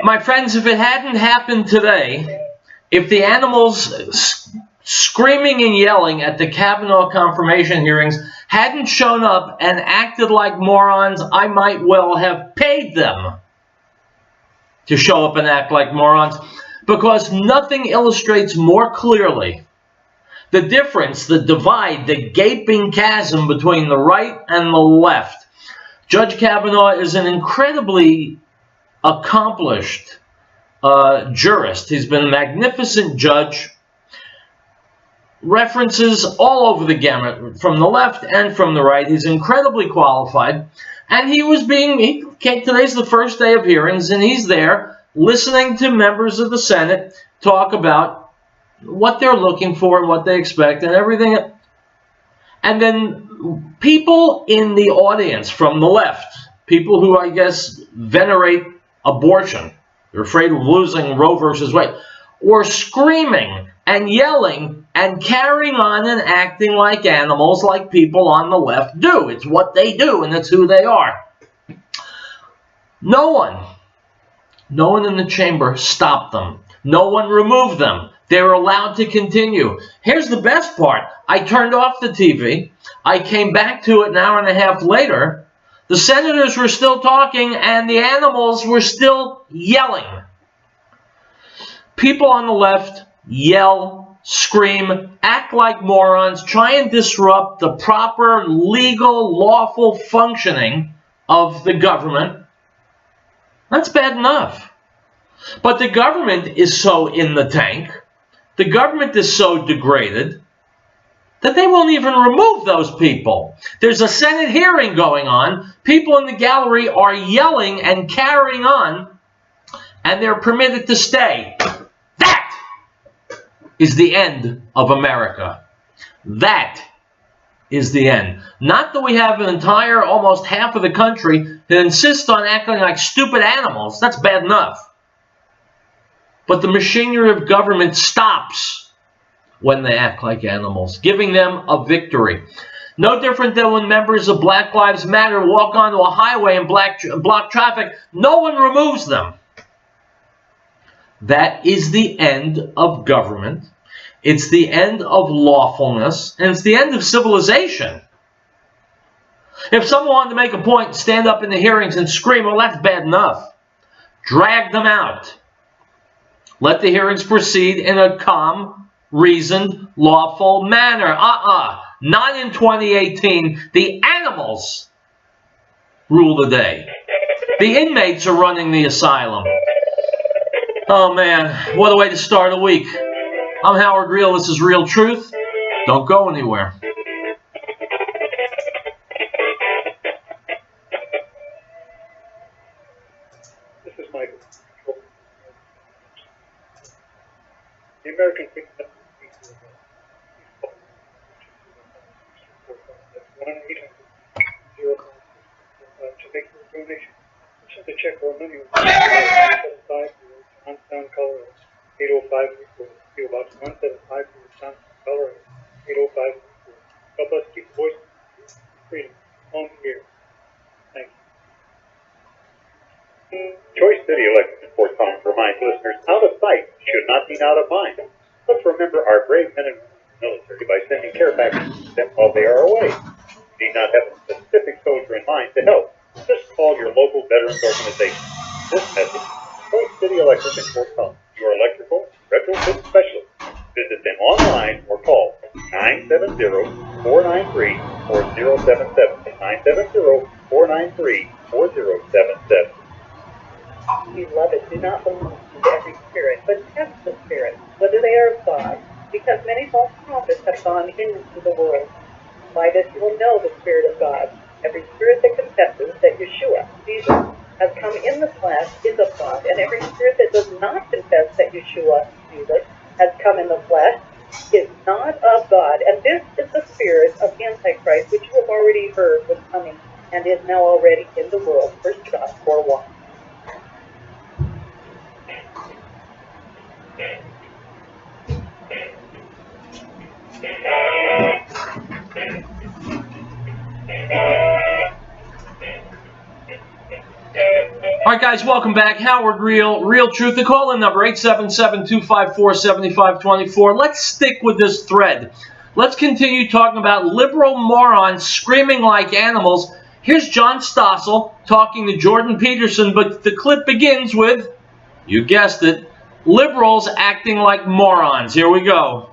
My friends, if it hadn't happened today, if the animals screaming and yelling at the Kavanaugh confirmation hearings hadn't shown up and acted like morons, I might well have paid them to show up and act like morons, because nothing illustrates more clearly the difference, the divide, the gaping chasm between the right and the left. Judge Kavanaugh is an incredibly accomplished jurist. He's been a magnificent judge. References all over the gamut, from the left and from the right. He's incredibly qualified. And today's the first day of hearings, and he's there listening to members of the Senate talk about what they're looking for and what they expect and everything. And then people in the audience from the left, people who I guess venerate abortion, they're afraid of losing Roe versus Wade, were screaming and yelling and carrying on and acting like animals, like people on the left do. It's what they do, and it's who they are. No one in the chamber stopped them. No one removed them. They were allowed to continue. Here's the best part. I turned off the TV. I came back to it an hour and a half later. The senators were still talking, and the animals were still yelling. People on the left yell, scream, act like morons, try and disrupt the proper, legal, lawful functioning of the government. That's bad enough. But the government is so in the tank, the government is so degraded, that they won't even remove those people. There's a Senate hearing going on. People in the gallery are yelling and carrying on, and they're permitted to stay. That is the end of America. That is the end. Not that we have an entire, almost half of the country that insists on acting like stupid animals. That's bad enough. But the machinery of government stops when they act like animals, giving them a victory. No different than when members of Black Lives Matter walk onto a highway and block traffic. No one removes them. That is the end of government. It's the end of lawfulness, and it's the end of civilization. If someone wanted to make a point, stand up in the hearings and scream, well, that's bad enough. Drag them out. Let the hearings proceed in a calm, reasoned, lawful manner. Not in 2018. The animals rule the day. The inmates are running the asylum. Oh man, what a way to start a week. I'm Howard Riell. This is Real Truth. Don't go anywhere. This is Michael. The American people have to make your donation. Send the check or money 175 Johnstown, Colorado 80534. PO Box 175 Johnstown, Colorado 80534. Help us keep the voice of freedom on the air. Thank you. Choice City Electric in Fort Collins reminds listeners, out of sight should not mean out of mind. Let's remember our brave men and women in the military by sending care packages to them while they are away. You need not have a specific soldier in mind to help. Just call your local veterans organization. This message, Choice City Electric in Fort Collins, your electrical retrofit specialist. Visit them online or call 970-493-4077. 970-493-4077. Beloved, do not belong to every spirit, but test the spirits, whether they are of God, because many false prophets have gone into the world. By this you will know the Spirit of God. Every spirit that confesses that Yeshua, Jesus, has come in the flesh is of God, and every spirit that does not confess that Yeshua, Jesus, has come in the flesh is not of God. And this is the spirit of Antichrist, which you have already heard was coming and is now already in the world. 1 John 4:1. All right, right, guys, welcome back. Howard Riell, Real Truth. The call-in number, 877-254-7524. Let's stick with this thread. Let's continue talking about liberal morons screaming like animals. Here's John Stossel talking to Jordan Peterson, but the clip begins with, you guessed it, liberals acting like morons. Here we go.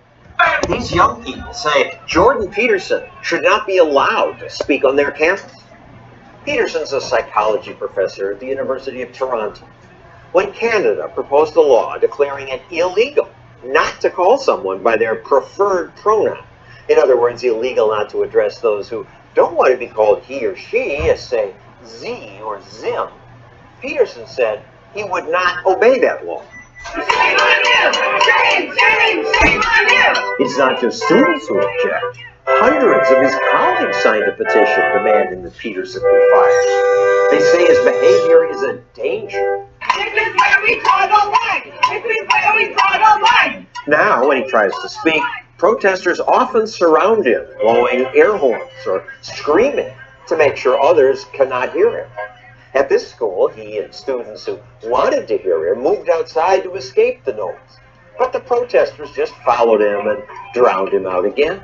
These young people say Jordan Peterson should not be allowed to speak on their campus. Peterson's a psychology professor at the University of Toronto. When Canada proposed a law declaring it illegal not to call someone by their preferred pronoun, in other words, illegal not to address those who don't want to be called he or she, as say Z or Zim, Peterson said he would not obey that law. Shame on you! Shame, shame, shame on you! It's not just students who object. Hundreds of his colleagues signed a petition demanding that Peterson be fired. They say his behavior is a danger. This is where we draw the line! This is where we draw the line! Now, when he tries to speak, protesters often surround him, blowing air horns or screaming to make sure others cannot hear him. At this school, he and students who wanted to hear him moved outside to escape the noise. But the protesters just followed him and drowned him out again.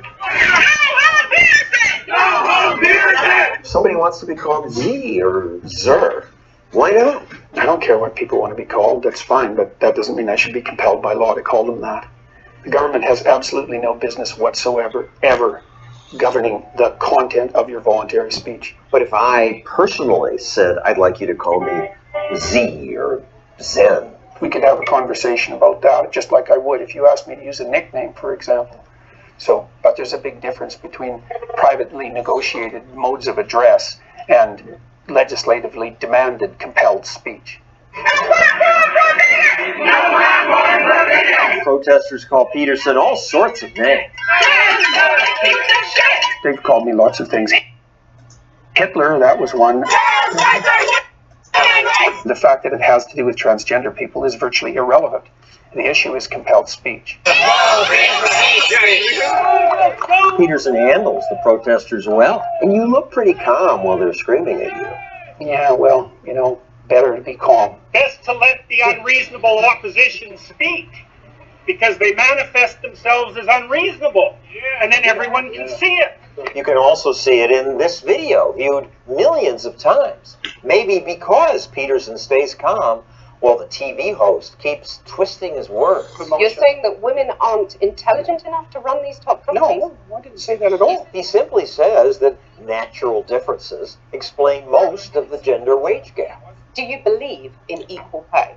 Somebody wants to be called Z or Zer. Why not? I don't care what people want to be called, that's fine, but that doesn't mean I should be compelled by law to call them that. The government has absolutely no business whatsoever, ever, governing the content of your voluntary speech. But if I personally said I'd like you to call me Z or Zen, we could have a conversation about that, just like I would if you asked me to use a nickname, for example. So, but there's a big difference between privately negotiated modes of address and legislatively demanded compelled speech. Protesters call Peterson all sorts of names. They've called me lots of things. Hitler, that was one. The fact that it has to do with transgender people is virtually irrelevant. The issue is compelled speech. Peterson handles the protesters well, and you look pretty calm while they're screaming at you. Yeah, well, you know, better to be calm. Best to let the unreasonable opposition speak, because they manifest themselves as unreasonable, and then everyone can see it. You can also see it in this video, viewed millions of times. Maybe because Peterson stays calm while the TV host keeps twisting his words. You're saying that women aren't intelligent enough to run these top companies? No, I didn't say that at all. He simply says that natural differences explain most of the gender wage gap. Do you believe in equal pay?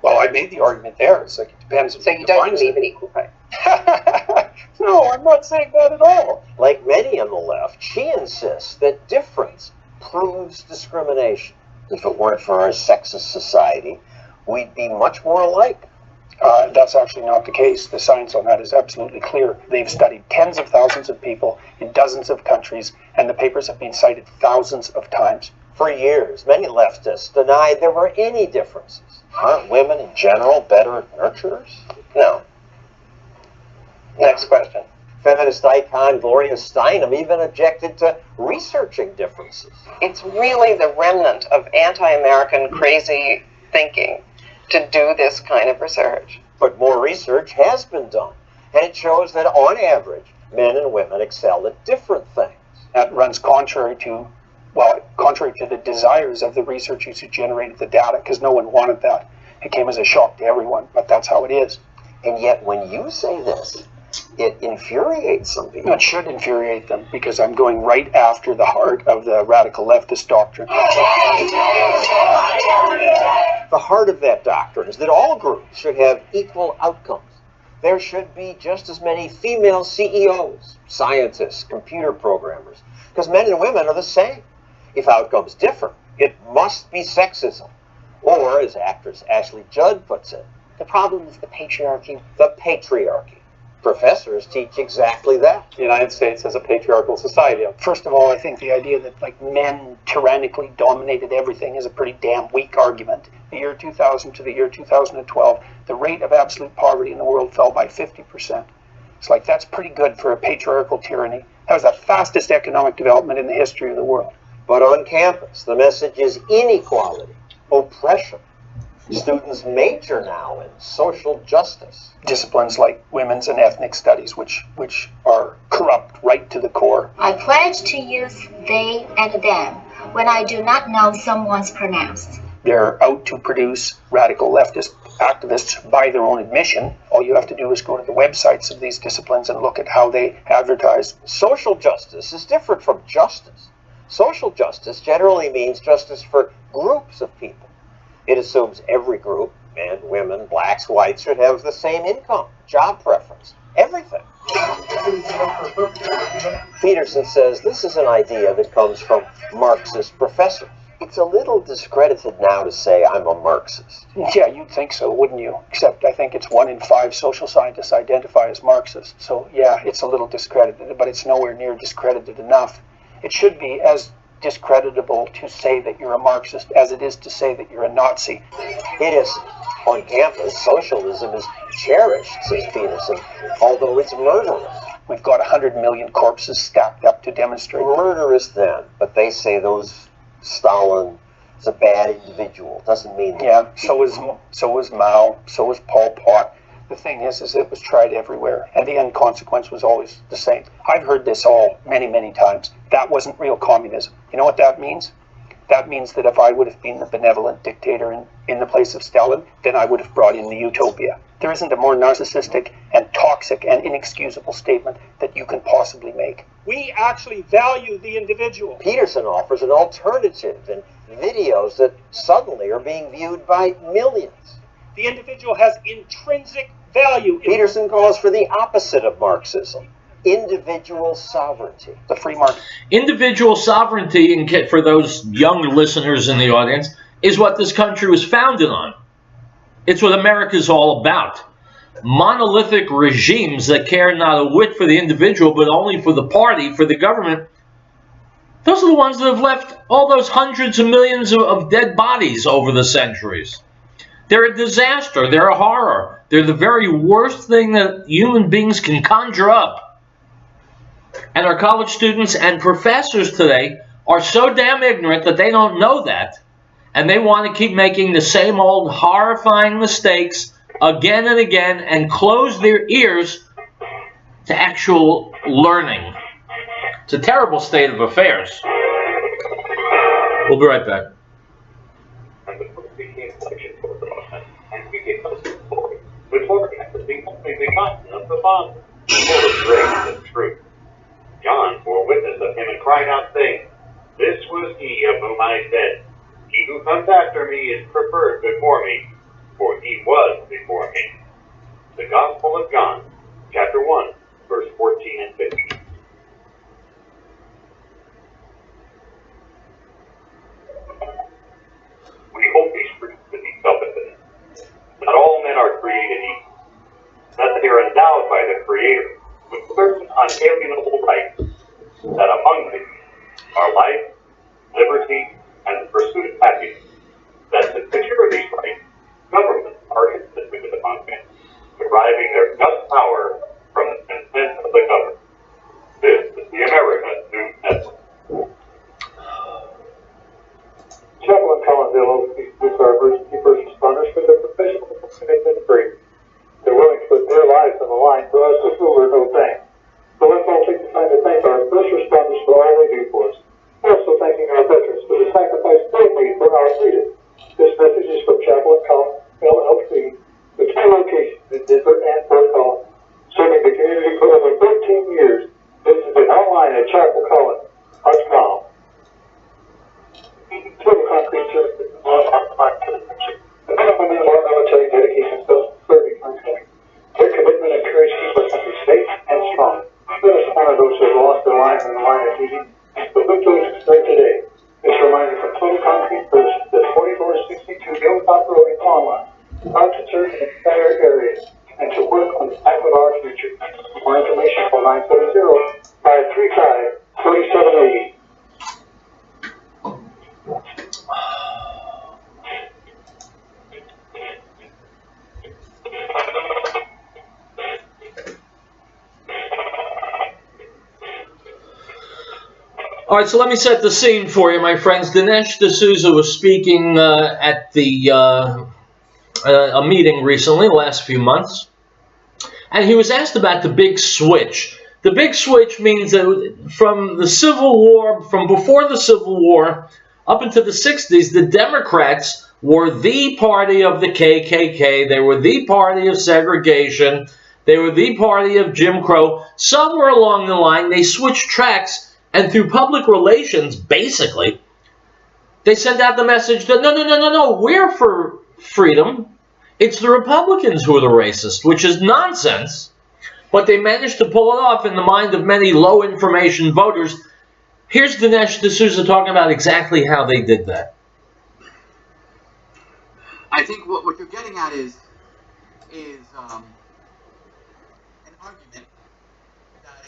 Well, I made the argument there. It's like it depends. So you don't believe in equal pay? No, I'm not saying that at all. Like many on the left, she insists that difference proves discrimination. If it weren't for our sexist society, we'd be much more alike. That's actually not the case. The science on that is absolutely clear. They've studied tens of thousands of people in dozens of countries, and the papers have been cited thousands of times. For years, many leftists denied there were any differences. Aren't women in general better nurturers? No. Next question. Feminist icon Gloria Steinem even objected to researching differences. It's really the remnant of anti-American crazy thinking to do this kind of research. But more research has been done, and it shows that on average, men and women excel at different things. That runs contrary to the desires of the researchers who generated the data, because no one wanted that. It came as a shock to everyone, but that's how it is. And yet when you say this, it infuriates some people. It should infuriate them, because I'm going right after the heart of the radical leftist doctrine. The heart of that doctrine is that all groups should have equal outcomes. There should be just as many female CEOs, scientists, computer programmers, because men and women are the same. If outcomes differ, it must be sexism. Or, as actress Ashley Judd puts it, the problem is the patriarchy. The patriarchy. Professors teach exactly that. The United States has a patriarchal society. First of all, I think the idea that men tyrannically dominated everything is a pretty damn weak argument. The year 2000 to the year 2012, the rate of absolute poverty in the world fell by 50%. It's that's pretty good for a patriarchal tyranny. That was the fastest economic development in the history of the world. But on campus, the message is inequality, oppression. Students major now in social justice. Disciplines like women's and ethnic studies, which are corrupt right to the core. I pledge to use they and them when I do not know someone's pronouns. They're out to produce radical leftist activists by their own admission. All you have to do is go to the websites of these disciplines and look at how they advertise. Social justice is different from justice. Social justice generally means justice for groups of people. It assumes every group, men, women, blacks, whites, should have the same income, job preference, everything. Peterson says this is an idea that comes from Marxist professors. It's a little discredited now to say I'm a Marxist. Yeah, you'd think so, wouldn't you? Except I think it's 1 in 5 social scientists identify as Marxist. So yeah, it's a little discredited, but it's nowhere near discredited enough. It should be as discreditable to say that you're a Marxist as it is to say that you're a Nazi. It is. On campus, socialism is cherished, says Peterson, although it's murderous. We've got 100 million corpses stacked up to demonstrate. Murderous then, but they say Stalin is a bad individual. Doesn't mean that. Yeah, so was Mao, so was Pol Pot. The thing is it was tried everywhere, and the end consequence was always the same. I've heard this all many, many times. That wasn't real communism. You know what that means? That means that if I would have been the benevolent dictator in the place of Stalin, then I would have brought in the utopia. There isn't a more narcissistic and toxic and inexcusable statement that you can possibly make. We actually value the individual. Peterson offers an alternative in videos that suddenly are being viewed by millions. The individual has intrinsic value. Peterson calls for the opposite of Marxism, individual sovereignty. The free market. Individual sovereignty, and for those young listeners in the audience, is what this country was founded on. It's what America's all about. Monolithic regimes that care not a whit for the individual, but only for the party, for the government, those are the ones that have left all those hundreds of millions of dead bodies over the centuries. They're a disaster. They're a horror. They're the very worst thing that human beings can conjure up. And our college students and professors today are so damn ignorant that they don't know that. And they want to keep making the same old horrifying mistakes again and again and close their ears to actual learning. It's a terrible state of affairs. We'll be right back. John bore witness of him and cried out, saying, "This was he of whom I said, He who comes after me is preferred before me, for he was before me." The Gospel of John, chapter 1, verse 14 and 15. We hold these truths with each self-evident. Not all men are created equal. Not that they are endowed by the Creator with certain unalienable rights, that among them are life, liberty, and the pursuit of happiness. That to secure these rights, governments are instituted among men, deriving their just power from the consent of the governed. This is the America News Network. Chaplain Collinsville salutes our emergency first responders for their professional commitment and bravery. They're willing to put their lives on the line for us to fool or no thanks. So let's all take the time to thank our first responders for all they do for us. We're also thanking our veterans for the sacrifice they made for our freedom. This message is from Chaplain Collins, LLC, with 2 locations in Denver and Fort Collins, serving the community for over 13 years. This has been online at chapelcollins.com. Total concrete services the men and women of our military dedicate themselves to serving our country. Their commitment and courage keep our country safe and strong. Let us honor those who have lost their lives in the line of duty. But look those who serve today. This reminder from Total Concrete First, the 4462 Hilltop Road in Conline, proud to serve in the entire area and to work on behalf of our future. For more information, call 970-535-3780. All right, so let me set the scene for you, my friends. Dinesh D'Souza was speaking at a meeting recently, the last few months, and he was asked about the big switch. The big switch means that from the Civil War, from before the Civil War up into the 60s, the Democrats were the party of the KKK. They were the party of segregation. They were the party of Jim Crow. Somewhere along the line, they switched tracks, and through public relations, basically, they sent out the message that no, we're for freedom. It's the Republicans who are the racist, which is nonsense. But they managed to pull it off in the mind of many low-information voters. Here's Dinesh D'Souza talking about exactly how they did that. I think what you're getting at is an argument that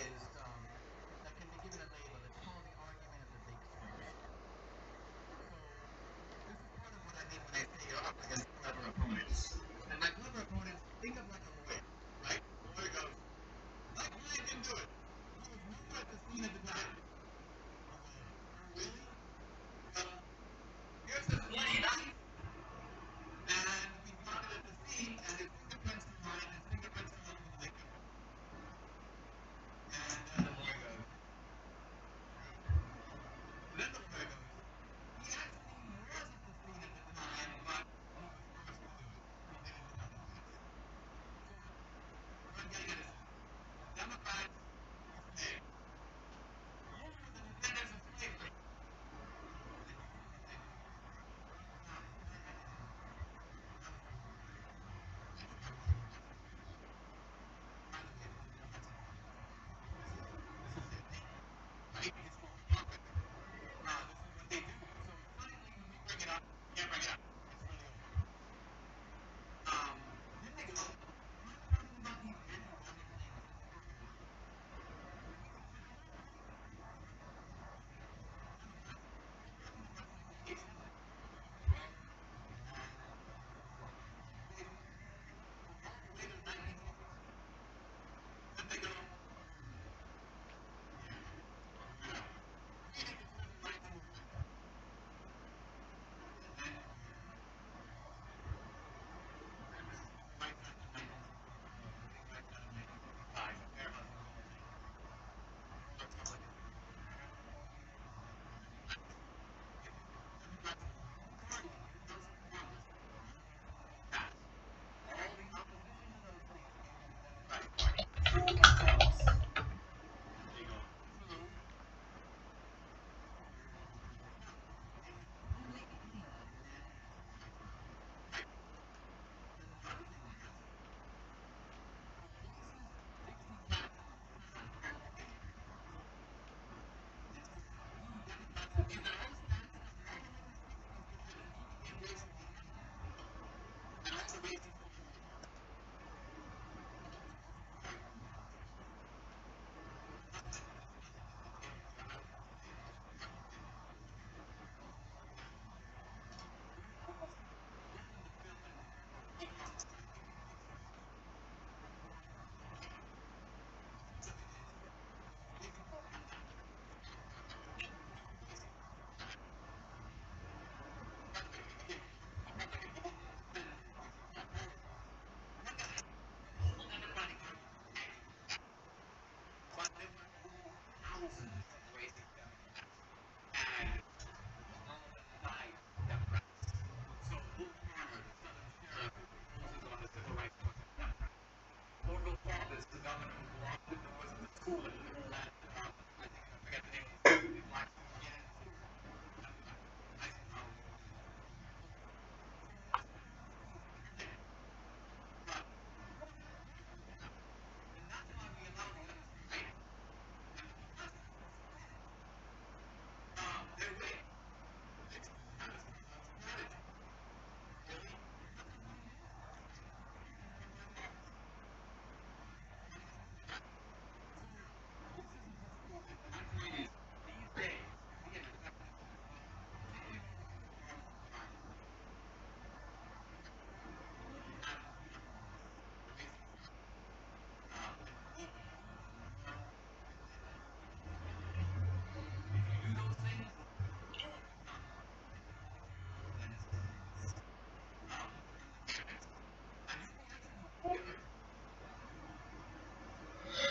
can be given a label. It's called the argument of the big switch. So this is part of what I mean when I say you're up against clever opponents. And by clever opponents, think of like a lawyer, right? The lawyer goes, my client didn't do it. He was nowhere at the scene at the time. Really? Well, here's this bloody knife. And we found it at the scene, and his fingerprints are mine, and his fingerprints are on the victim.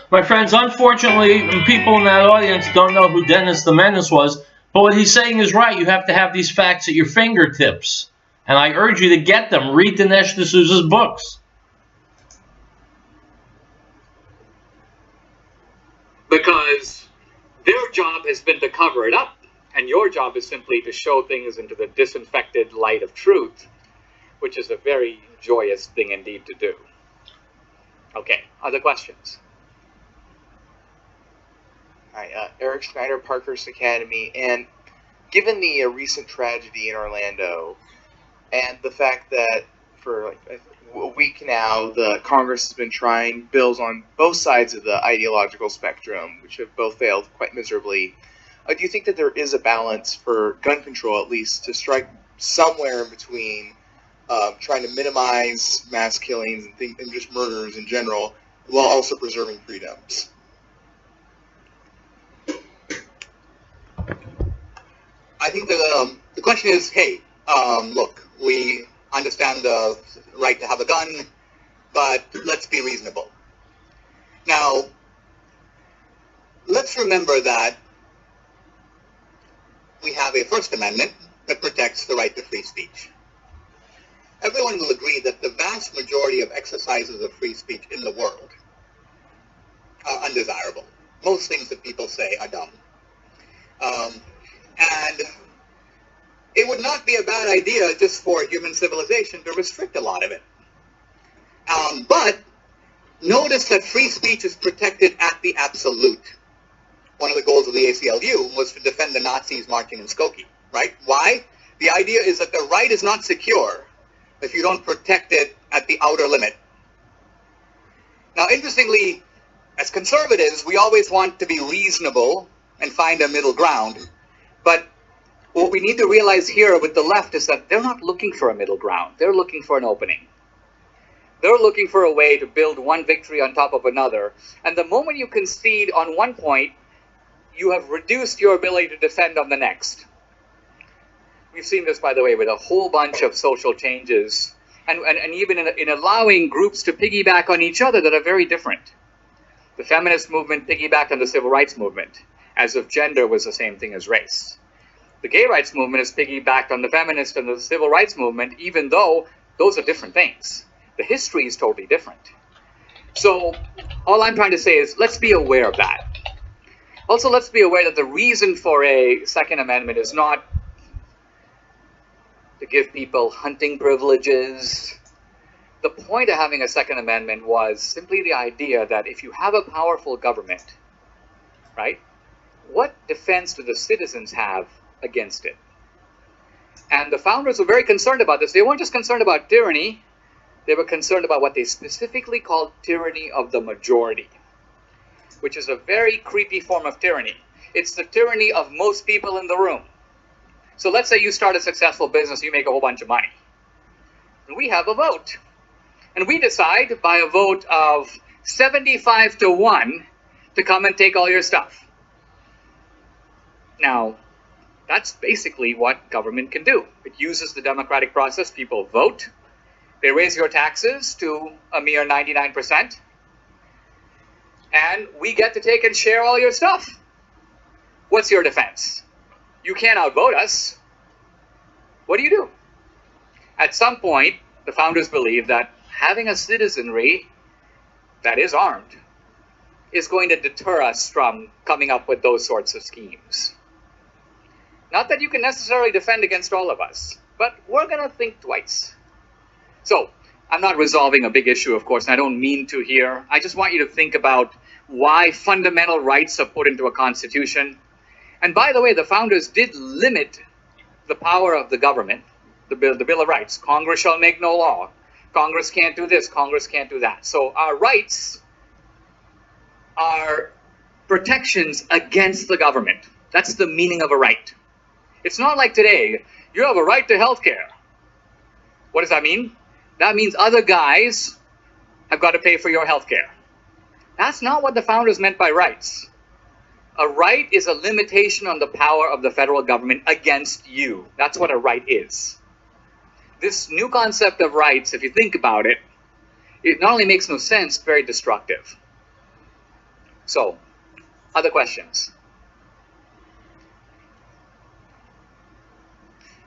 My friends, unfortunately, people in that audience don't know who Dennis the Menace was, but what he's saying is right. You have to have these facts at your fingertips. And I urge you to get them. Read Dinesh D'Souza's books. Because their job has been to cover it up, and your job is simply to show things into the disinfected light of truth, which is a very joyous thing indeed to do. Okay, other questions? Hi, Eric Schneider, Parkhurst Academy, and given the recent tragedy in Orlando, and the fact that for like a week now, the Congress has been trying bills on both sides of the ideological spectrum, which have both failed quite miserably, do you think that there is a balance for gun control, at least, to strike somewhere in between trying to minimize mass killings and just murders in general, while also preserving freedoms? I think the question is, hey, look, we understand the right to have a gun, but let's be reasonable. Now, let's remember that we have a First Amendment that protects the right to free speech. Everyone will agree that the vast majority of exercises of free speech in the world are undesirable. Most things that people say are dumb. And it would not be a bad idea just for human civilization to restrict a lot of it. But notice that free speech is protected at the absolute. One of the goals of the ACLU was to defend the Nazis marching in Skokie, right? Why? The idea is that the right is not secure if you don't protect it at the outer limit. Now, interestingly, as conservatives, we always want to be reasonable and find a middle ground. But what we need to realize here with the left is that they're not looking for a middle ground. They're looking for an opening. They're looking for a way to build one victory on top of another. And the moment you concede on one point, you have reduced your ability to defend on the next. We've seen this, by the way, with a whole bunch of social changes, and even in allowing groups to piggyback on each other that are very different. The feminist movement piggybacked on the civil rights movement, as if gender was the same thing as race. The gay rights movement is piggybacked on the feminist and the civil rights movement, even though those are different things. The history is totally different. So all I'm trying to say is, let's be aware of that. Also, let's be aware that the reason for a Second Amendment is not to give people hunting privileges. The point of having a Second Amendment was simply the idea that if you have a powerful government, right, what defense do the citizens have against it? And the founders were very concerned about this. They weren't just concerned about tyranny. They were concerned about what they specifically called tyranny of the majority, which is a very creepy form of tyranny. It's the tyranny of most people in the room. So let's say you start a successful business, you make a whole bunch of money. And we have a vote. And we decide by a vote of 75 to 1 to come and take all your stuff. Now, that's basically what government can do. It uses the democratic process. People vote. They raise your taxes to a mere 99%. And we get to take and share all your stuff. What's your defense? You can't outvote us. What do you do? At some point, the founders believed that having a citizenry that is armed is going to deter us from coming up with those sorts of schemes. Not that you can necessarily defend against all of us, but we're going to think twice. So, I'm not resolving a big issue, of course, and I don't mean to here. I just want you to think about why fundamental rights are put into a constitution. And by the way, the founders did limit the power of the government, the Bill of Rights. Congress shall make no law. Congress can't do this. Congress can't do that. So our rights are protections against the government. That's the meaning of a right. It's not like today, you have a right to health care. What does that mean? That means other guys have got to pay for your health care. That's not what the founders meant by rights. A right is a limitation on the power of the federal government against you. That's what a right is. This new concept of rights, if you think about it, it not only makes no sense, it's very destructive. So, other questions?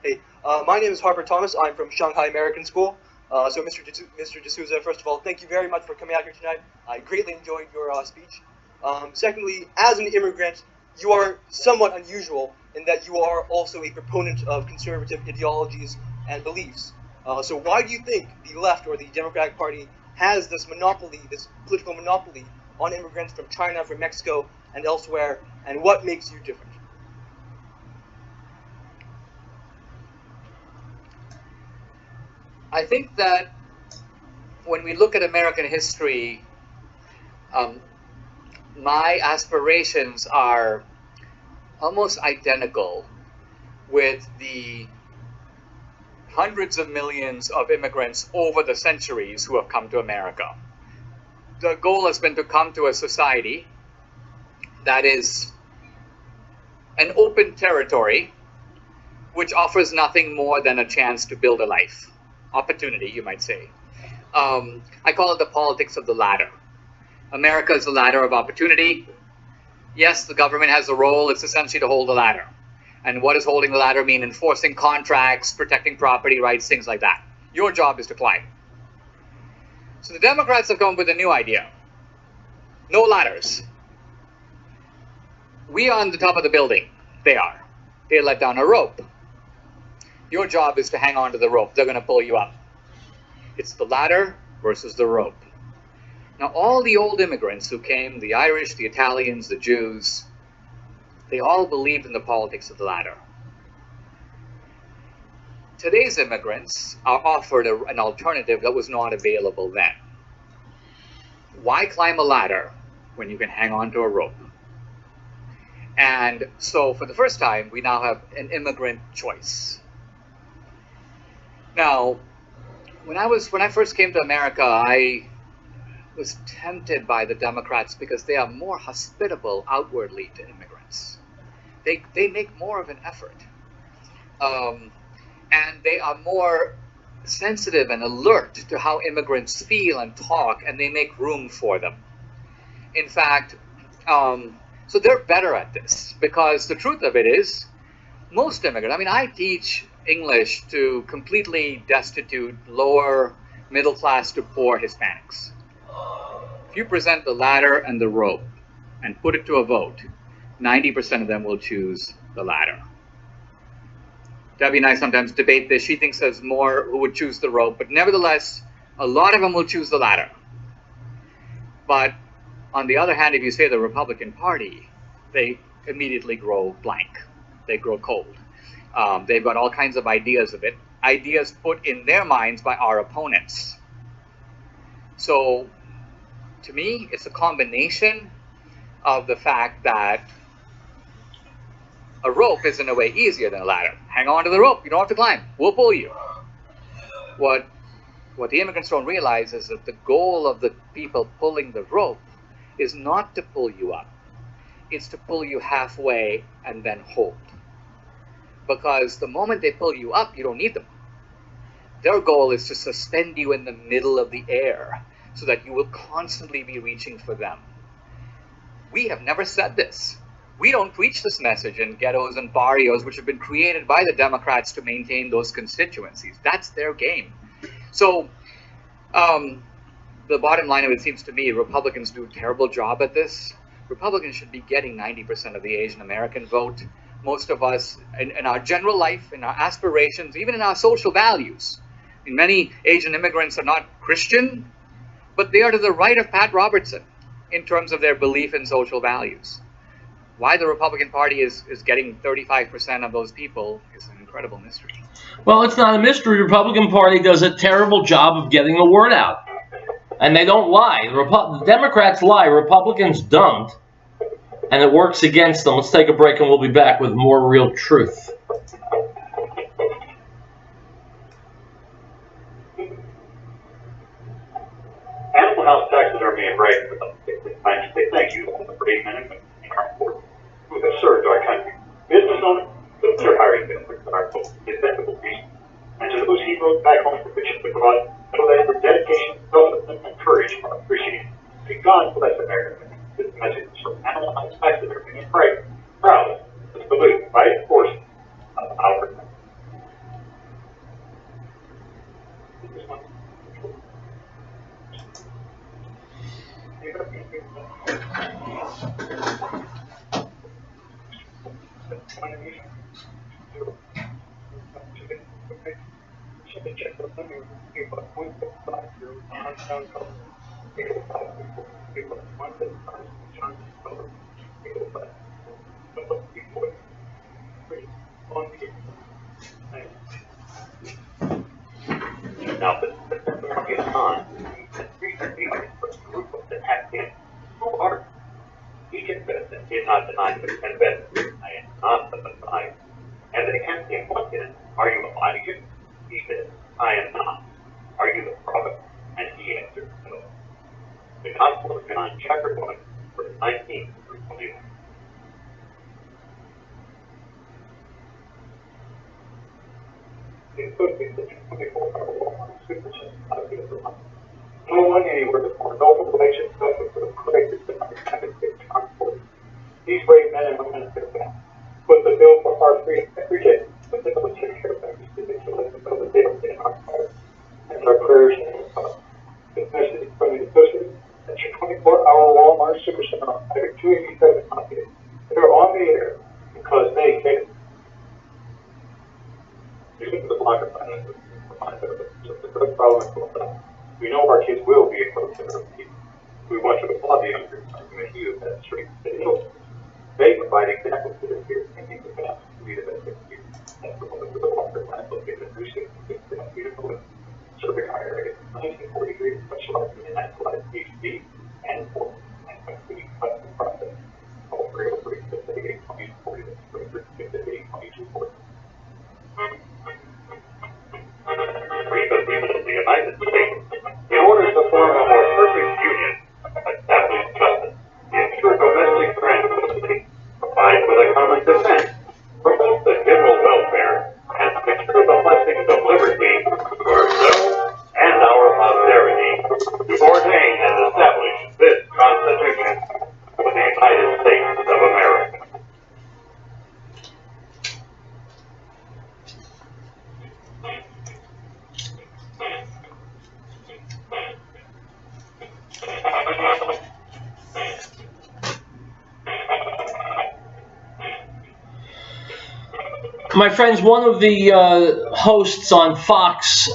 Hey, my name is Harper Thomas. I'm from Shanghai American School. So, Mr. D'Souza, first of all, thank you very much for coming out here tonight. I greatly enjoyed your speech. Secondly, as an immigrant, you are somewhat unusual in that you are also a proponent of conservative ideologies and beliefs. So why do you think the left or the Democratic Party has this monopoly, this political monopoly on immigrants from China, from Mexico, and elsewhere, and what makes you different? I think that when we look at American history, my aspirations are almost identical with the hundreds of millions of immigrants over the centuries who have come to America. The goal has been to come to a society that is an open territory which offers nothing more than a chance to build a life. Opportunity, you might say. I call it the politics of the ladder. America is the ladder of opportunity. Yes, the government has a role. It's essentially to hold the ladder. And what does holding the ladder mean? Enforcing contracts, protecting property rights, things like that. Your job is to climb. So the Democrats have come up with a new idea. No ladders. We are on the top of the building. They are. They let down a rope. Your job is to hang on to the rope. They're going to pull you up. It's the ladder versus the rope. Now, all the old immigrants who came, the Irish, the Italians, the Jews, they all believed in the politics of the ladder. Today's immigrants are offered an alternative that was not available then. Why climb a ladder when you can hang on to a rope? And so, for the first time, we now have an immigrant choice. Now, when I first came to America, I was tempted by the Democrats because they are more hospitable outwardly to immigrants. They make more of an effort. And they are more sensitive and alert to how immigrants feel and talk, and they make room for them. In fact, so they're better at this, because the truth of it is, most immigrants, I mean, I teach English to completely destitute, lower middle class to poor Hispanics. If you present the ladder and the rope and put it to a vote, 90% of them will choose the ladder. Debbie and I sometimes debate this. She thinks there's more who would choose the rope, but nevertheless, a lot of them will choose the ladder. But on the other hand, if you say the Republican Party, they immediately grow blank. They grow cold. They've got all kinds of ideas of it, ideas put in their minds by our opponents. So, to me, it's a combination of the fact that a rope is in a way easier than a ladder. Hang on to the rope, you don't have to climb, we'll pull you. What the immigrants don't realize is that the goal of the people pulling the rope is not to pull you up, it's to pull you halfway and then hold. Because the moment they pull you up, you don't need them. Their goal is to suspend you in the middle of the air so that you will constantly be reaching for them. We have never said this. We don't preach this message in ghettos and barrios, which have been created by the Democrats to maintain those constituencies. That's their game. So the bottom line of it seems to me, Republicans do a terrible job at this. Republicans should be getting 90% of the Asian American vote. Most of us, in our general life, in our aspirations, even in our social values. And many Asian immigrants are not Christian, but they are to the right of Pat Robertson in terms of their belief in social values. Why the Republican Party is getting 35% of those people is an incredible mystery. Well, it's not a mystery. The Republican Party does a terrible job of getting the word out. And they don't lie. The Democrats lie. Republicans don't. And it works against them. Let's take a break and we'll be back with more Real Truth. Animal health taxes are being raised. I say thank you for 8 minutes. With a surge our country. Business owners, they're hiring benefits that are defensible reasons. And to those heroes back home for which we provide labor, dedication, development, and courage are appreciated. May God bless America. This message I sit here and pray, proud to salute by force of our Now, the is on. Recently, a group of attacked him. Who are he confessed and did not deny but confessed, I am not the Messiah. And they asked him, what then? Are you Elijah? He said, I am not. Are you the prophet? And he answered, no. The Gospel of John, chapter 1, verse 19 through 21. No one anywhere before no relation suffered for the greatest of these brave men and women of their family put the bill for our freedom every day with the military care packages to let them know that they are in our fire. And our prayers and our especially from the associates at your 24-hour Walmart Supercenter on Highway 287 Market. They're on the air because they care. We know our kids will be exposed to their people. We want to applaud the youngsters and you that strength that heals. They provide examples to their peers and keep the past to be the best excuse. That's the moment of the Walker plant located at 366 beautiful serving higher rate 1943 specializing in naturalized PhD and for and completing custom process. All 303 58 2040 58 2240. We the people of the United States, in order to form a more perfect union, establish justice, ensure domestic tranquility, provide for the common defense, promote the general welfare, and secure the blessings of liberty for ourselves and our posterity, to ordain and establish this Constitution for the United States of America. My friends, one of the hosts on Fox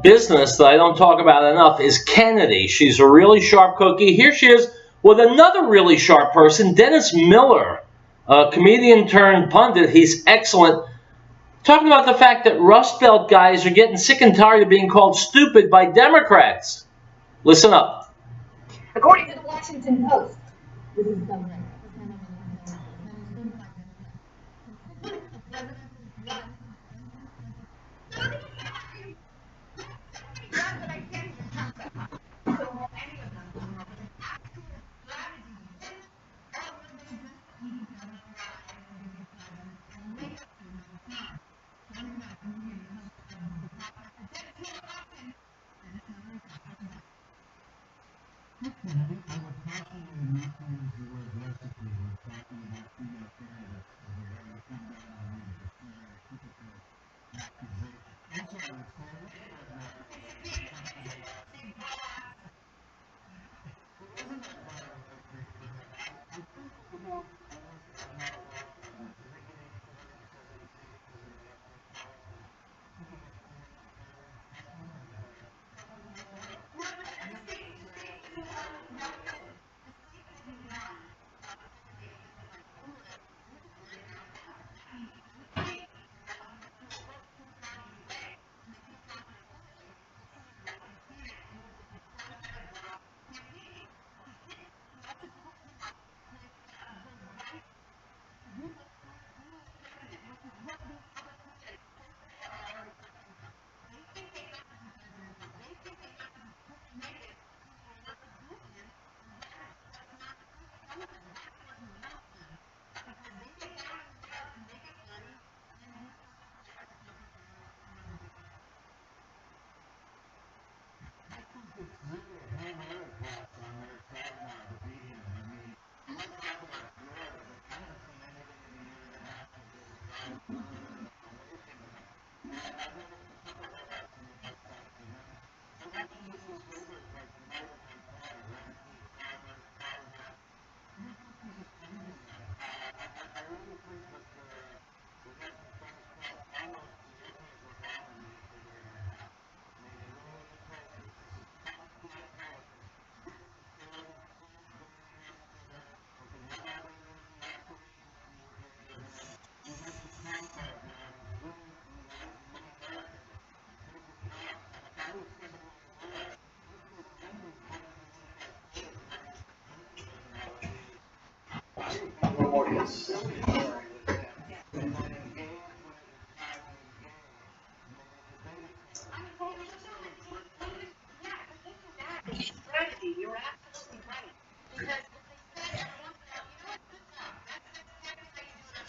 Business that I don't talk about enough is Kennedy. She's a really sharp cookie. Here she is with another really sharp person, Dennis Miller, comedian turned pundit. He's excellent. Talking about the fact that Rust Belt guys are getting sick and tired of being called stupid by Democrats. Listen up. According to the Washington Post, this is the glorious. Strategy, you're absolutely right. Because if they said,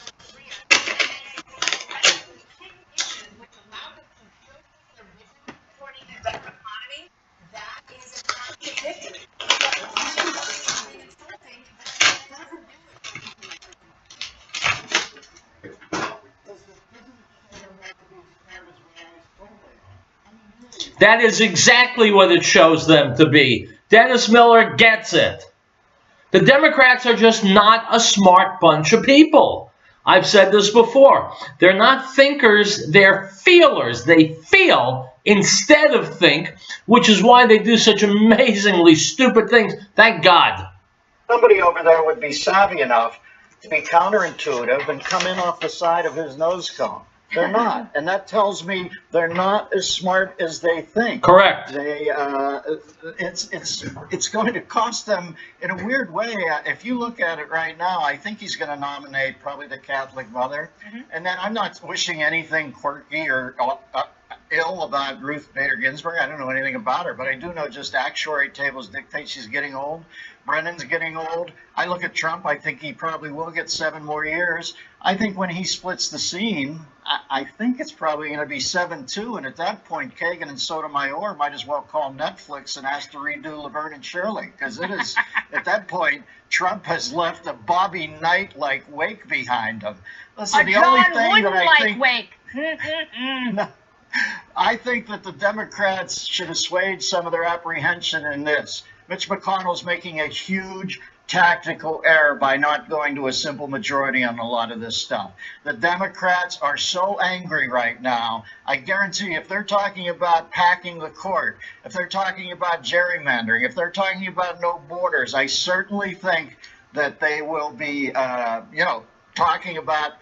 which allow them to showcase their vision supporting a better economy, that is a contradiction. But insulting, that doesn't do it. That is exactly what it shows them to be. Dennis Miller gets it. The Democrats are just not a smart bunch of people. I've said this before. They're not thinkers, they're feelers. They feel instead of think, which is why they do such amazingly stupid things. Thank God. Somebody over there would be savvy enough to be counterintuitive and come in off the side of his nose cone. They're not, and that tells me they're not as smart as they think. Correct. They, it's going to cost them in a weird way. If you look at it right now, I think he's going to nominate probably the Catholic mother, and then I'm not wishing anything quirky or ill about Ruth Bader Ginsburg. I don't know anything about her, but I do know just actuary tables dictate she's getting old. Brennan's getting old. I look at Trump, I think he probably will get 7 more years. I think when he splits the scene, I think it's probably going to be 7-2, and at that point, Kagan and Sotomayor might as well call Netflix and ask to redo Laverne and Shirley, because it is, at that point, Trump has left a Bobby Knight-like wake behind him. Listen, the only thing that I think... wake. No, I think that the Democrats should assuage some of their apprehension in this. Mitch McConnell's making a huge tactical error by not going to a simple majority on a lot of this stuff. The Democrats are so angry right now. I guarantee if they're talking about packing the court, if they're talking about gerrymandering, if they're talking about no borders, I certainly think that they will be, talking about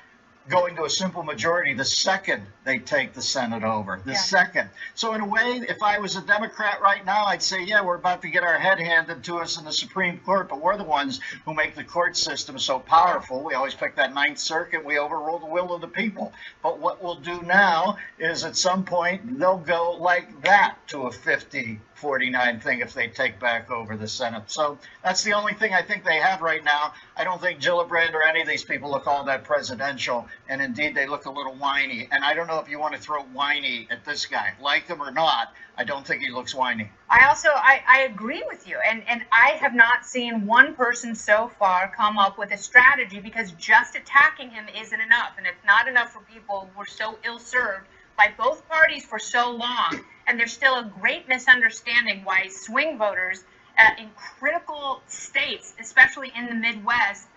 going to a simple majority the second they take the Senate over, the second. So in a way, if I was a Democrat right now, I'd say, yeah, we're about to get our head handed to us in the Supreme Court, but we're the ones who make the court system so powerful. We always pick that Ninth Circuit. We overrule the will of the people. But what we'll do now is at some point, they'll go like that to a 50-49 thing if they take back over the Senate. So that's the only thing I think they have right now. I don't think Gillibrand or any of these people look all that presidential, and indeed they look a little whiny. And I don't know if you want to throw whiny at this guy. Like him or not, I don't think he looks whiny. I agree with you, and I have not seen one person so far come up with a strategy, because just attacking him isn't enough, and it's not enough for people who were so ill-served by both parties for so long. And there's still a great misunderstanding why swing voters in critical states, especially in the Midwest,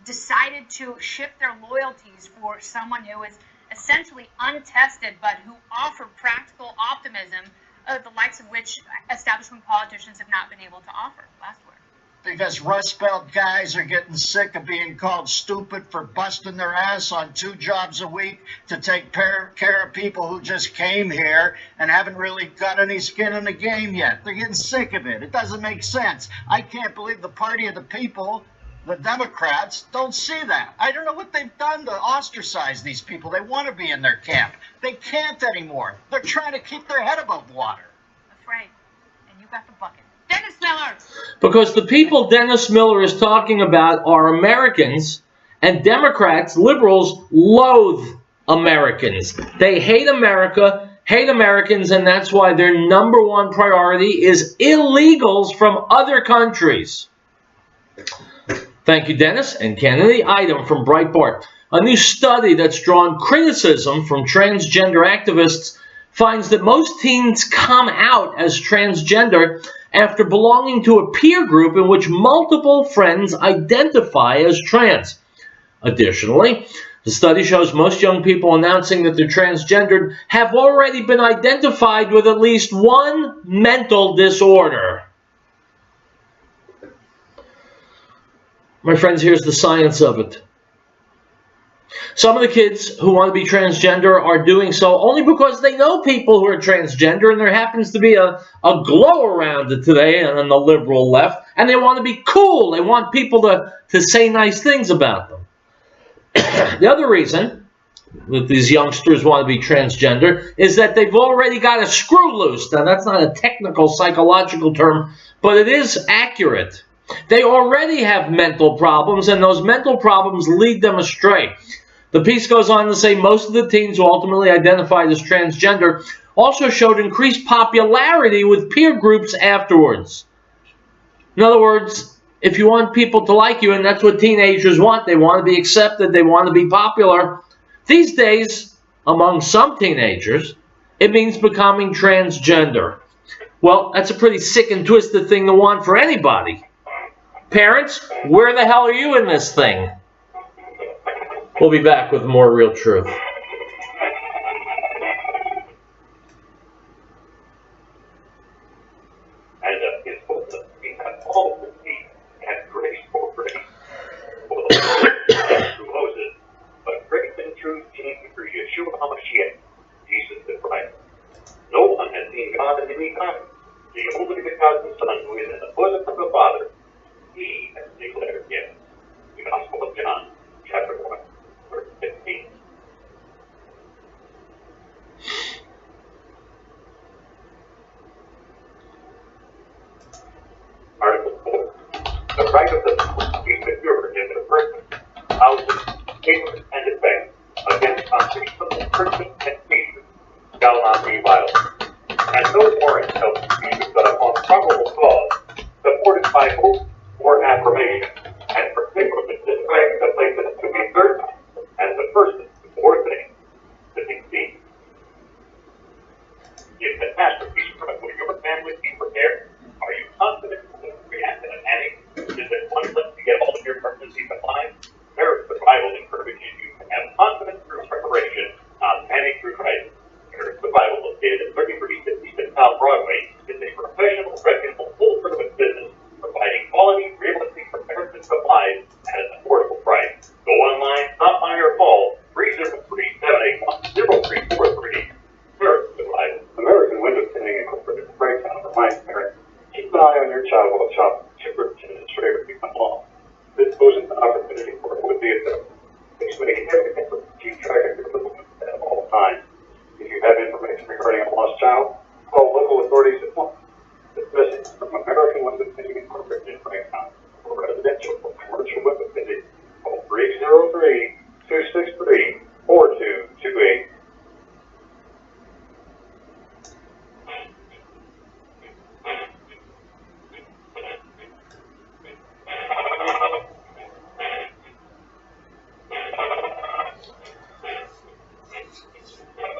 decided to shift their loyalties for someone who is essentially untested, but who offered practical optimism, the likes of which establishment politicians have not been able to offer. Last word. Because Rust Belt guys are getting sick of being called stupid for busting their ass on 2 jobs a week to take care of people who just came here and haven't really got any skin in the game yet. They're getting sick of it. It doesn't make sense. I can't believe the party of the people, the Democrats, don't see that. I don't know what they've done to ostracize these people. They want to be in their camp. They can't anymore. They're trying to keep their head above water. That's right. And you got the bucket. Dennis Miller! Because the people Dennis Miller is talking about are Americans, and Democrats, liberals, loathe Americans. They hate America, hate Americans, and that's why their #1 priority is illegals from other countries. Thank you, Dennis. And Kennedy, item from Breitbart. A new study that's drawn criticism from transgender activists finds that most teens come out as transgender after belonging to a peer group in which multiple friends identify as trans. Additionally, the study shows most young people announcing that they're transgendered have already been identified with at least one mental disorder. My friends, here's the science of it. Some of the kids who want to be transgender are doing so only because they know people who are transgender, and there happens to be a glow around it today on the liberal left, and they want to be cool. They want people to say nice things about them. The other reason that these youngsters want to be transgender is that they've already got a screw loose. Now, that's not a technical psychological term, but it is accurate. They already have mental problems, and those mental problems lead them astray. The piece goes on to say most of the teens who ultimately identified as transgender also showed increased popularity with peer groups afterwards. In other words, if you want people to like you, and that's what teenagers want, they want to be accepted, they want to be popular. These days, among some teenagers, it means becoming transgender. Well, that's a pretty sick and twisted thing to want for anybody. Parents, where the hell are you in this thing? We'll be back with more Real Truth. But grace and truth came through Yeshua HaMashiach, Jesus the Christ. No one has seen God at any time. The only begotten Son, who is in the bosom of the Father, He has declared Him. The Gospel of John, chapter 1, verse 15. Article 4. The right of the be secured in their person, houses, papers, and effects against unreasonable persons and species shall not be violated, and no warrant shall be used but upon probable cause, supported by hope or affirmation, and particularly respect the places to be certain, and the persons or things to be seen. If the masterpiece from will your family be prepared, are you confident that react in a panic? Is it pointless to get all of your emergency supplies? The Bible encourages you to have confidence through preparation, not panic through crisis. The Bible, located at 3356 South Broadway, is a professional, reputable, full-service business providing quality, realistic comparison supplies at an affordable price. Go online, stop by, or call 303-781-0343. American Window Tinting Incorporated, Breakdown reminds parents, keep an eye on your child while shopping. Superintendent Schrader become law. This poses an opportunity for a would-be adult. Please make every effort to keep track of your movements at all times. If you have information regarding a lost child, call local authorities at once. This message is from American Window Tinting Incorporated in Breakdown. For residential or commercial window tinting, call 303-263-4228.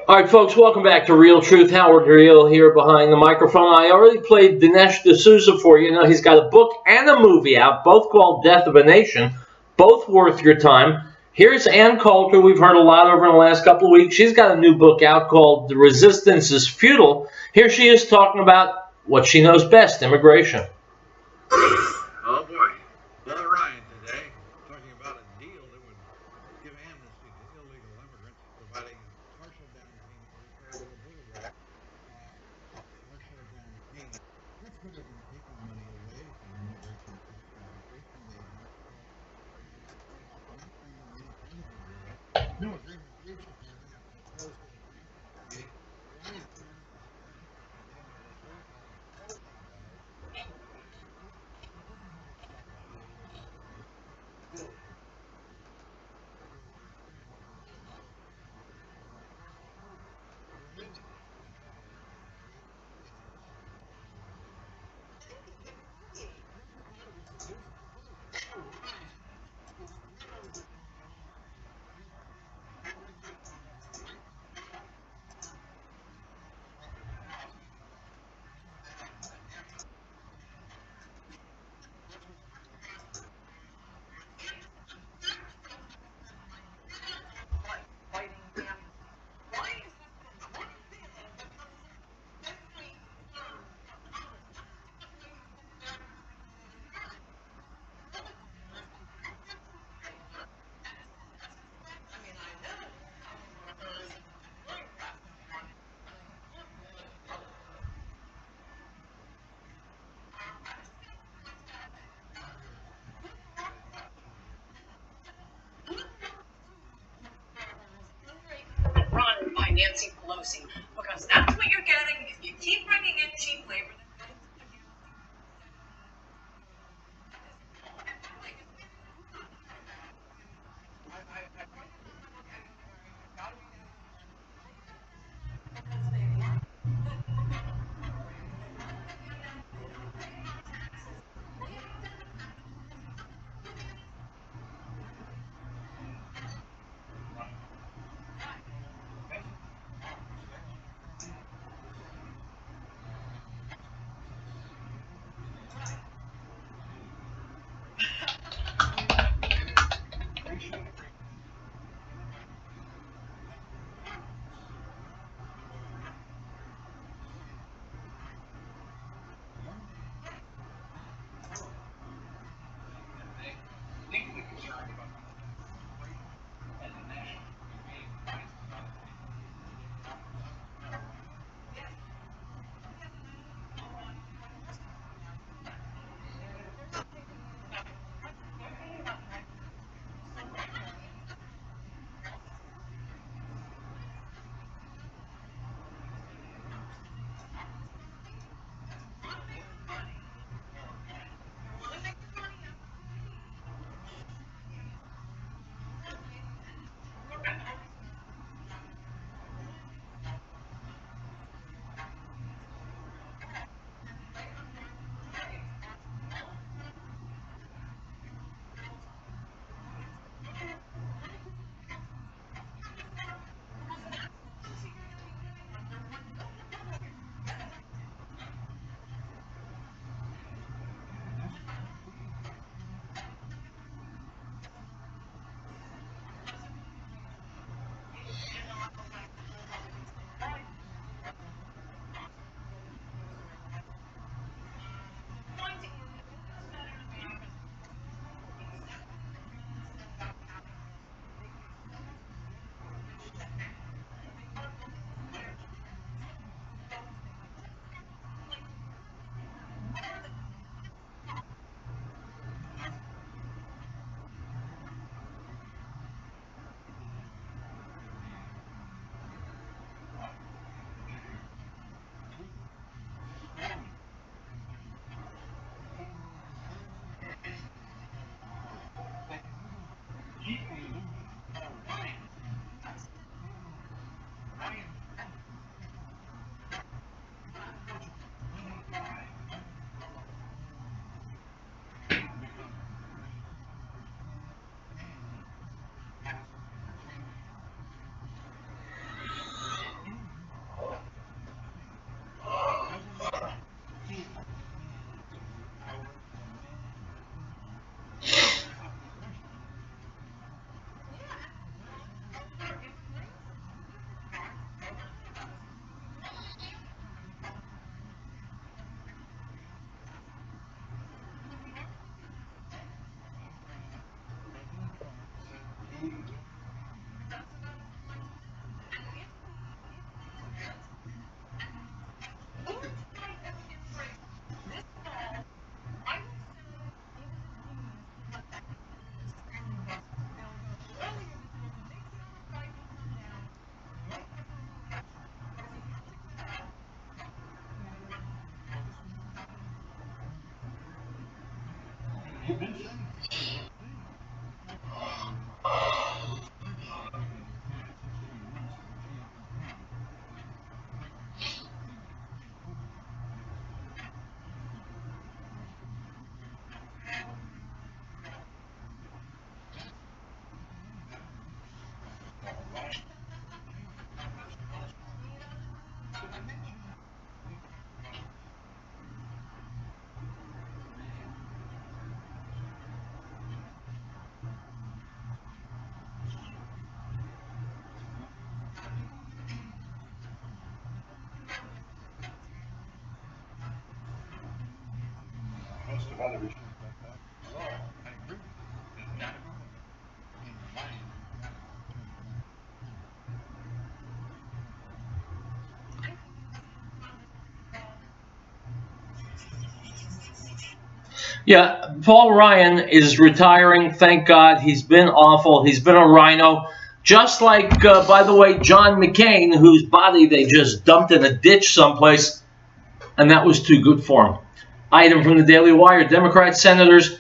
All right, folks, welcome back to Real Truth. Howard Riell here behind the microphone. I already played Dinesh D'Souza for you. He's got a book and a movie out, both called Death of a Nation, both worth your time. Here's Ann Coulter. We've heard a lot over the last couple of weeks. She's got a new book out called The Resistance is Futile. Here she is talking about what she knows best, immigration. Oh, boy. Another riot today, talking about a deal that would give amnesty to illegal immigrants, providing partial down payment for the border wall. Partial down payment. That's better than taking money away from immigration traffickers when they don't not bring them any kind of a wall. No agreement reached apparently after the Thursday meeting. Riot plans for the payment of a $3,000 bringing in cheap labor. Yeah, Paul Ryan is retiring. Thank God. He's been awful. He's been a rhino. Just like, by the way, John McCain, whose body they just dumped in a ditch someplace. and that was too good for him. Item from the Daily Wire, Democrat senators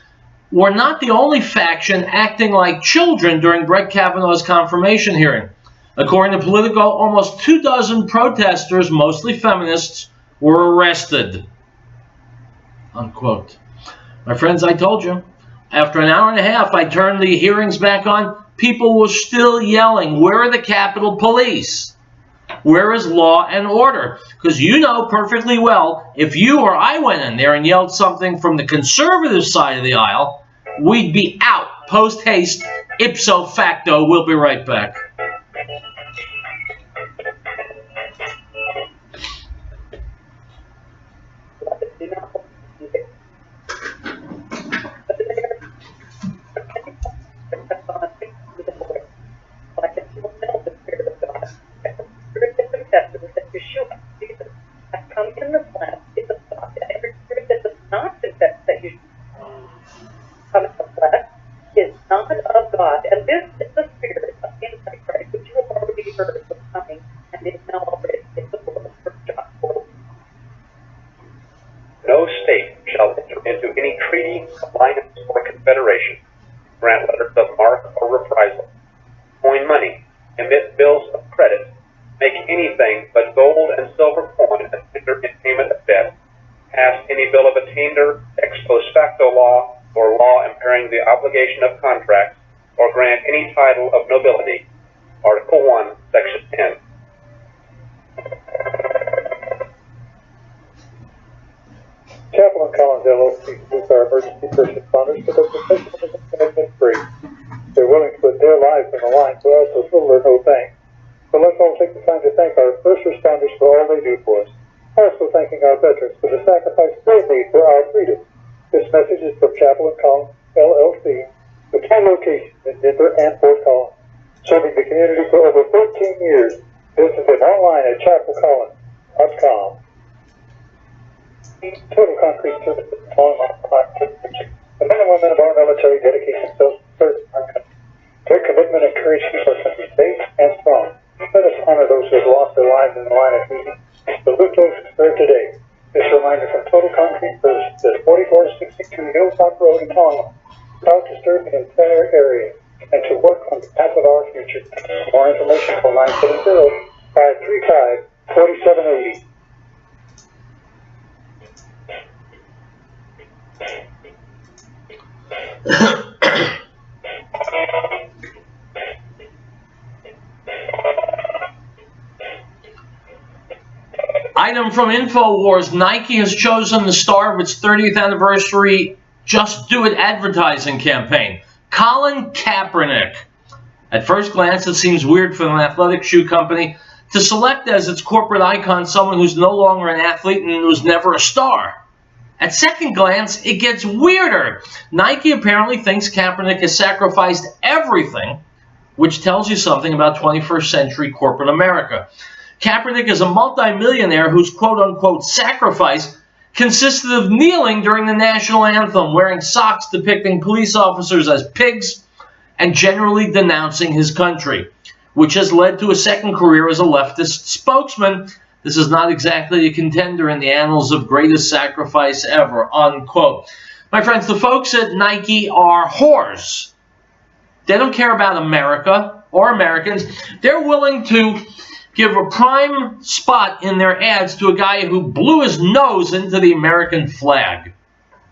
were not the only faction acting like children during Brett Kavanaugh's confirmation hearing. According to Politico, almost 24 protesters, mostly feminists, were arrested. Unquote. My friends, I told you, after an hour and a half, I turned the hearings back on. People were still yelling, where are the Capitol Police? Where is law and order? Because you know perfectly well, if you or I went in there and yelled something from the conservative side of the aisle, we'd be out post haste, ipso facto. We'll be right back. Come in the flesh, it's a thought, and every spirit that does not confess that you come in the flesh is not of God. And this is the spirit of Antichrist, which you have already heard was coming, and is now already in the world. No state shall enter into any treaty, alliance, or confederation, grant letters of marque or reprisal, coin money, emit bills of credit, make anything but gold and silver coin and tender in payment of debt, pass any bill of attainder, ex post facto law, or law impairing the obligation of contracts, or grant any title of nobility. Article 1, Section 10. Chaplain Collins LLC is our emergency first responders for their professionalism commitment free. They're willing to put their lives on the line for us with little or no thanks. So let's all take the time to thank our first responders for all they do for us. Also thanking our veterans for the sacrifice they made for our freedom. This message is from Chaplain Collins LLC, with 2 locations in Denver and Fort Collins, serving the community for over 13 years. Visit them online at chapelcollins.com. Total Concrete Services, the men and women of our military dedicate themselves to serving our country. Their commitment and courage keep our country safe and strong. Let us honor those who have lost their lives in the line of duty. The those who serve today. This reminder from Total Concrete Services at 4462 Hilltop Road in Tonga. Proud to serve the entire area and to work on behalf of our future. For more information, call 970-535-4780. Item from InfoWars, Nike has chosen the star of its 30th anniversary Just Do It advertising campaign, Colin Kaepernick. At first glance, it seems weird for an athletic shoe company to select as its corporate icon someone who's no longer an athlete and was never a star. At second glance, it gets weirder. Nike apparently thinks Kaepernick has sacrificed everything, which tells you something about 21st century corporate America. Kaepernick is a multimillionaire whose quote-unquote sacrifice consisted of kneeling during the national anthem, wearing socks depicting police officers as pigs, and generally denouncing his country, which has led to a second career as a leftist spokesman. This is not exactly a contender in the annals of greatest sacrifice ever, unquote. My friends, the folks at Nike are whores. They don't care about America or Americans. They're willing to give a prime spot in their ads to a guy who blew his nose into the American flag.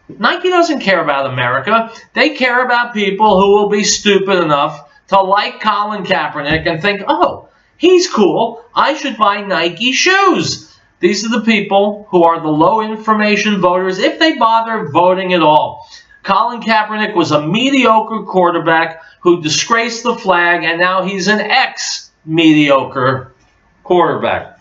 Nike doesn't care about America. They care about people who will be stupid enough to like Colin Kaepernick and think, oh, he's cool, I should buy Nike shoes. These are the people who are the low-information voters, if they bother voting at all. Colin Kaepernick was a mediocre quarterback who disgraced the flag, and now he's an ex-mediocre quarterback.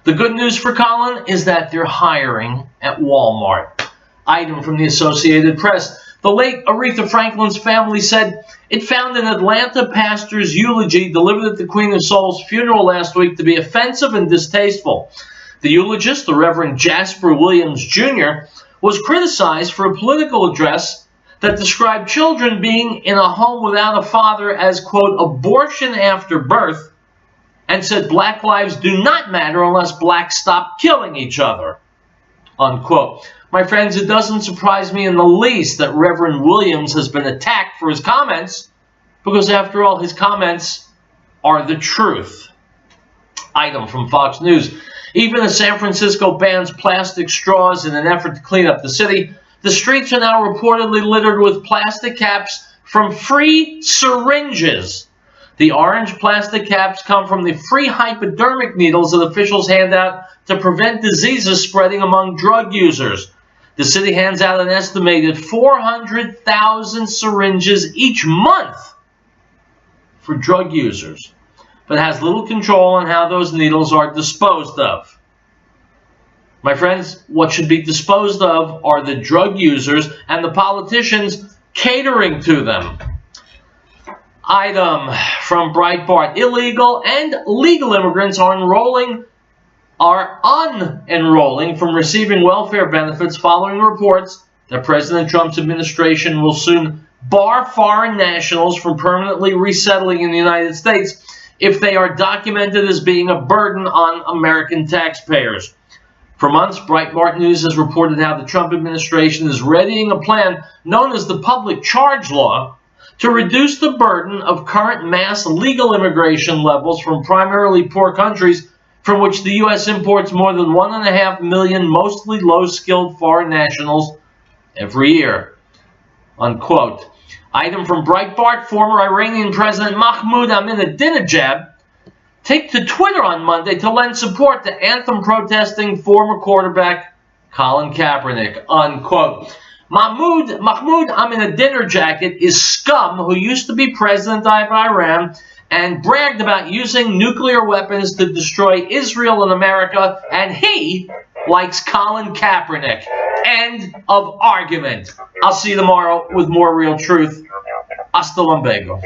The good news for Colin is that they're hiring at Walmart. Item from the Associated Press. The late Aretha Franklin's family said it found an Atlanta pastor's eulogy delivered at the Queen of Soul's funeral last week to be offensive and distasteful. The eulogist, the Reverend Jasper Williams Jr., was criticized for a political address that described children being in a home without a father as, quote, abortion after birth, and said black lives do not matter unless blacks stop killing each other. unquote. My friends, it doesn't surprise me in the least that Reverend Williams has been attacked for his comments, because after all, his comments are the truth. Item from Fox News. Even as San Francisco bans plastic straws in an effort to clean up the city, the streets are now reportedly littered with plastic caps from free syringes. The orange plastic caps come from the free hypodermic needles that officials hand out to prevent diseases spreading among drug users. The city hands out an estimated 400,000 syringes each month for drug users, but has little control on how those needles are disposed of. My friends, what should be disposed of are the drug users and the politicians catering to them. Item from Breitbart. Illegal and legal immigrants are unenrolling from receiving welfare benefits following reports that President Trump's administration will soon bar foreign nationals from permanently resettling in the United States if they are documented as being a burden on American taxpayers. For months, Breitbart News has reported how the Trump administration is readying a plan known as the Public Charge Law to reduce the burden of current mass legal immigration levels from primarily poor countries from which the U.S. imports more than 1.5 million mostly low-skilled foreign nationals every year, unquote. Item from Breitbart. Former Iranian President Mahmoud Ahmadinejad take to Twitter on Monday to lend support to anthem-protesting former quarterback Colin Kaepernick, unquote. Mahmoud Ahmadinejad is scum who used to be president of Iran and bragged about using nuclear weapons to destroy Israel and America, and he likes Colin Kaepernick. End of argument. I'll see you tomorrow with more Real Truth. Hasta luego.